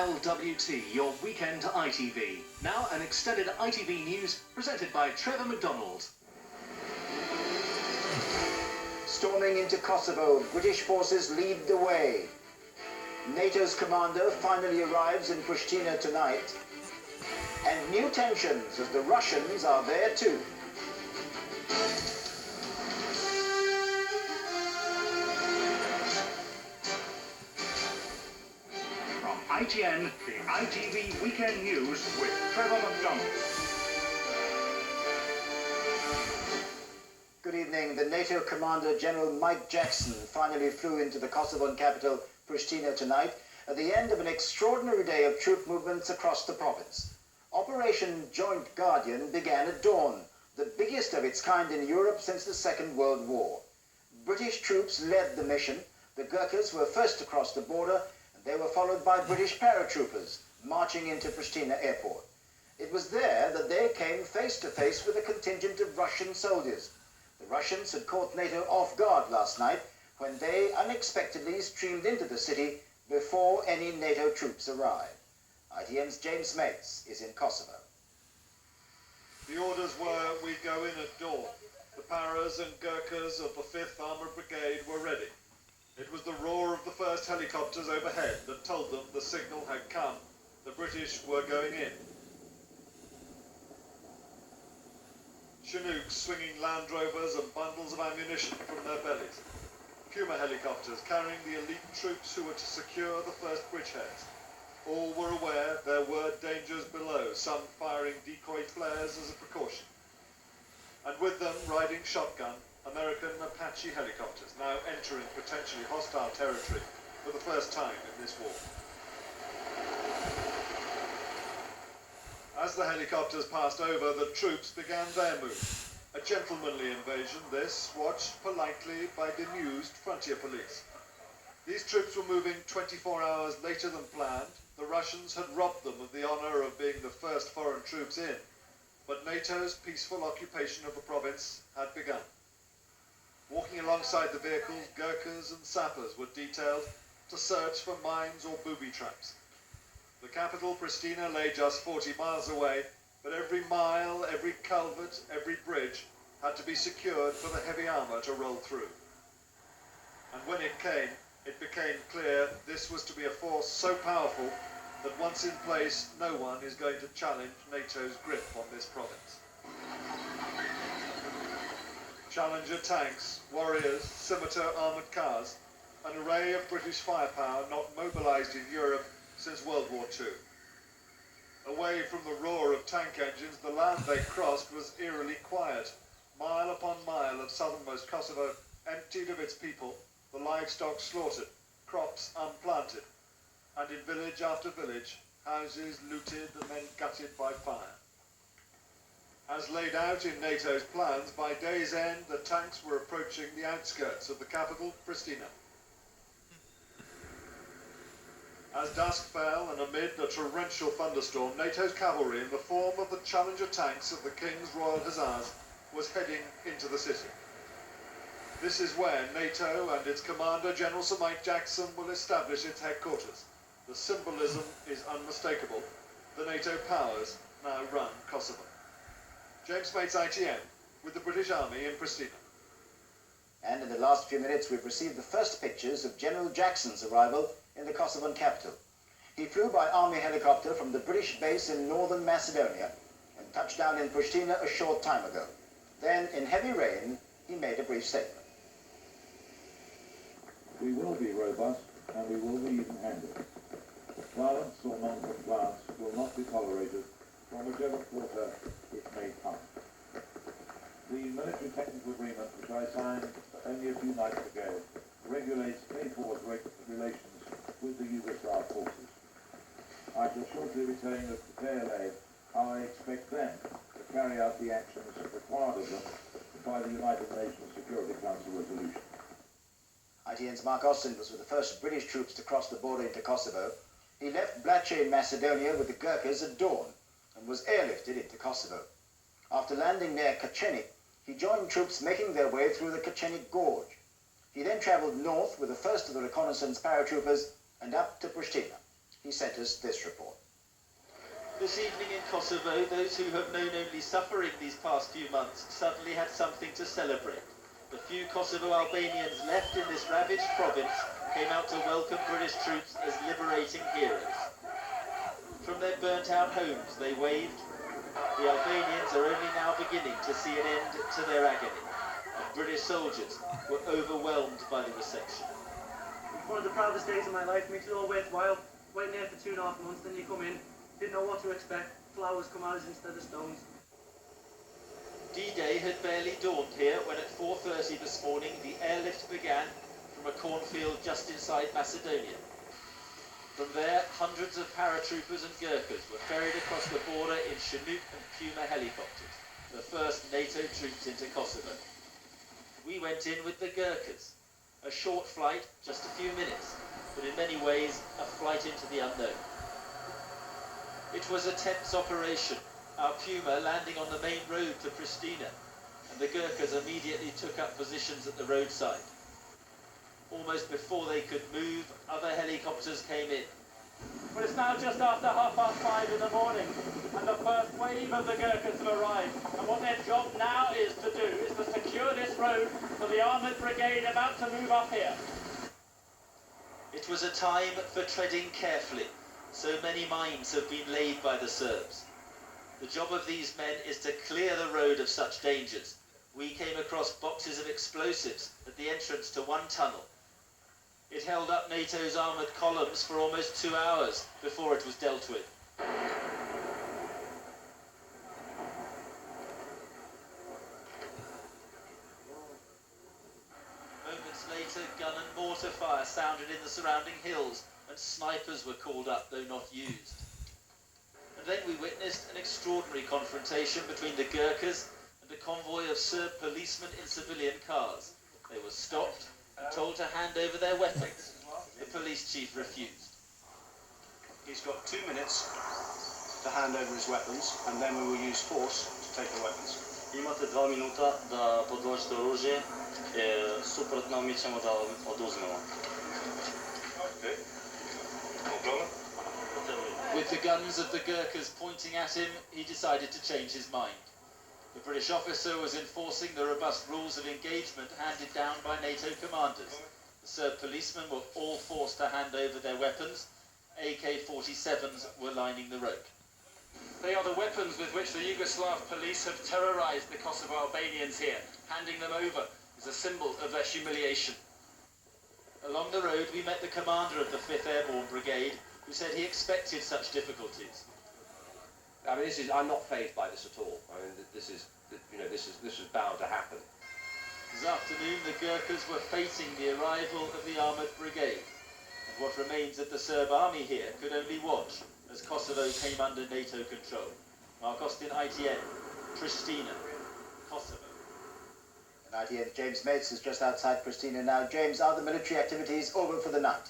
LWT, your weekend ITV. Now an extended ITV news presented by Trevor McDonald. Storming into Kosovo, British forces lead the way. NATO's commander finally arrives in Pristina tonight. And new tensions as the Russians are there too. From ITN, the ITV Weekend News with Trevor McDonald. Good evening. The NATO Commander General Mike Jackson finally flew into the Kosovan capital, Pristina, tonight at the end of an extraordinary day of troop movements across the province. Operation Joint Guardian began at dawn, the biggest of its kind in Europe since the Second World War. British troops led the mission. The Gurkhas were first across the border, and they were followed by British paratroopers marching into Pristina airport. It was there that they came face to face with a contingent of Russian soldiers. The Russians had caught NATO off guard last night when they unexpectedly streamed into the city before any NATO troops arrived. ITN's James Mates is in Kosovo. The orders were we go in at dawn. The Paras and Gurkhas of the 5th Armoured Brigade were ready. It was the roar of the first helicopters overhead that told them the signal had come. The British were going in. Chinooks swinging Land Rovers and bundles of ammunition from their bellies. Puma helicopters carrying the elite troops who were to secure the first bridgeheads. All were aware there were dangers below, some firing decoy flares as a precaution. And with them, riding shotgun, American Apache helicopters, now entering potentially hostile territory for the first time in this war. As the helicopters passed over, the troops began their move. A gentlemanly invasion, this, watched politely by bemused frontier police. These troops were moving 24 hours later than planned. The Russians had robbed them of the honour of being the first foreign troops in, but NATO's peaceful occupation of the province had begun. Walking alongside the vehicles, Gurkhas and sappers were detailed to search for mines or booby traps. The capital, Pristina, lay just 40 miles away, but every mile, every culvert, every bridge had to be secured for the heavy armour to roll through. And when it came, it became clear this was to be a force so powerful that once in place, no one is going to challenge NATO's grip on this province. Challenger tanks, warriors, scimitar armoured cars, an array of British firepower not mobilised in Europe since World War II. Away from the roar of tank engines, the land they crossed was eerily quiet. Mile upon mile of southernmost Kosovo emptied of its people, the livestock slaughtered, crops unplanted, and in village after village, houses looted and then gutted by fire. As laid out in NATO's plans, by day's end the tanks were approaching the outskirts of the capital, Pristina. As dusk fell and amid a torrential thunderstorm, NATO's cavalry, in the form of the Challenger tanks of the King's Royal Hussars, was heading into the city. This is where NATO and its commander, General Sir Mike Jackson, will establish its headquarters. The symbolism is unmistakable. The NATO powers now run Kosovo. James Mates, ITN, with the British Army in Pristina. And in the last few minutes, we've received the first pictures of General Jackson's arrival in the Kosovan capital. He flew by army helicopter from the British base in northern Macedonia and touched down in Pristina a short time ago. Then, in heavy rain, he made a brief statement. We will be robust and we will be even-handed. Violence or non-compliance will not be tolerated from whichever quarter it may come. The military technical agreement which I signed only a few nights ago regulates K4's relations with the Yugoslav forces. I shall shortly be telling the KLA how I expect them to carry out the actions required of them by the United Nations Security Council resolution. ITN's Mark Austin was with the first British troops to cross the border into Kosovo. He left Blace in Macedonia with the Gurkhas at dawn and was airlifted into Kosovo. After landing near Kačenik, he joined troops making their way through the Kačenik Gorge. He then travelled north with the first of the reconnaissance paratroopers and up to Pristina. He sent us this report. This evening in Kosovo, those who have known only suffering these past few months suddenly had something to celebrate. The few Kosovo Albanians left in this ravaged province came out to welcome British troops as liberating heroes. From their burnt-out homes, they waved. The Albanians are only now beginning to see an end to their agony, and British soldiers were overwhelmed by the reception. One of the proudest days of my life, makes it all worthwhile. Waiting there for 2.5 months, then you come in, didn't know what to expect, flowers come out instead of stones. D-Day had barely dawned here when at 4:30 this morning the airlift began from a cornfield just inside Macedonia. From there, hundreds of paratroopers and Gurkhas were ferried across the border in Chinook and Puma helicopters, the first NATO troops into Kosovo. We went in with the Gurkhas. A short flight, just a few minutes, but in many ways a flight into the unknown. It was a tense operation, our Puma landing on the main road to Pristina, and the Gurkhas immediately took up positions at the roadside. Almost before they could move, other helicopters came in. But it's now just after 5:30 in the morning, and the first wave of the Gurkhas have arrived. And what their job now is to do is to secure this road for the armoured brigade about to move up here. It was a time for treading carefully. So many mines have been laid by the Serbs. The job of these men is to clear the road of such dangers. We came across boxes of explosives at the entrance to one tunnel. It held up NATO's armoured columns for almost 2 hours before it was dealt with. Moments later, gun and mortar fire sounded in the surrounding hills, and snipers were called up, though not used. And then we witnessed an extraordinary confrontation between the Gurkhas and a convoy of Serb policemen in civilian cars. They were stopped and told to hand over their weapons. The police chief refused. He's got 2 minutes to hand over his weapons, and then we will use force to take the weapons. Imate 2 minuta da podložite oružje, suprotno mi ćemo da oduzmemo. Okay. No problem. With the guns of the Gurkhas pointing at him, he decided to change his mind. The British officer was enforcing the robust rules of engagement handed down by NATO commanders. The Serb policemen were all forced to hand over their weapons. AK-47s were lining the road. They are the weapons with which the Yugoslav police have terrorised the Kosovo Albanians here. Handing them over is a symbol of their humiliation. Along the road, we met the commander of the 5th Airborne Brigade, who said he expected such difficulties. I mean, I'm not fazed by this at all. I mean, this is bound to happen. This afternoon, the Gurkhas were facing the arrival of the armoured brigade, and what remains of the Serb army here could only watch as Kosovo came under NATO control. Mark Austin, ITN, Pristina, Kosovo. And ITN's James Mates is just outside Pristina now. James, are the military activities over for the night?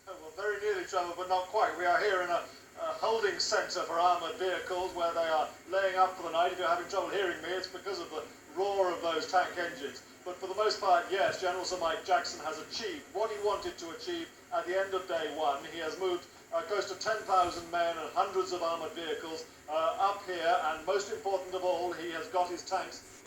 Well, very nearly, Trevor, but not quite. We are here in a holding centre for armoured vehicles where they are laying up for the night. If you're having trouble hearing me, it's because of the roar of those tank engines. But for the most part, yes, General Sir Mike Jackson has achieved what he wanted to achieve at the end of day one. He has moved close to 10,000 men and hundreds of armoured vehicles up here, and most important of all, he has got his tanks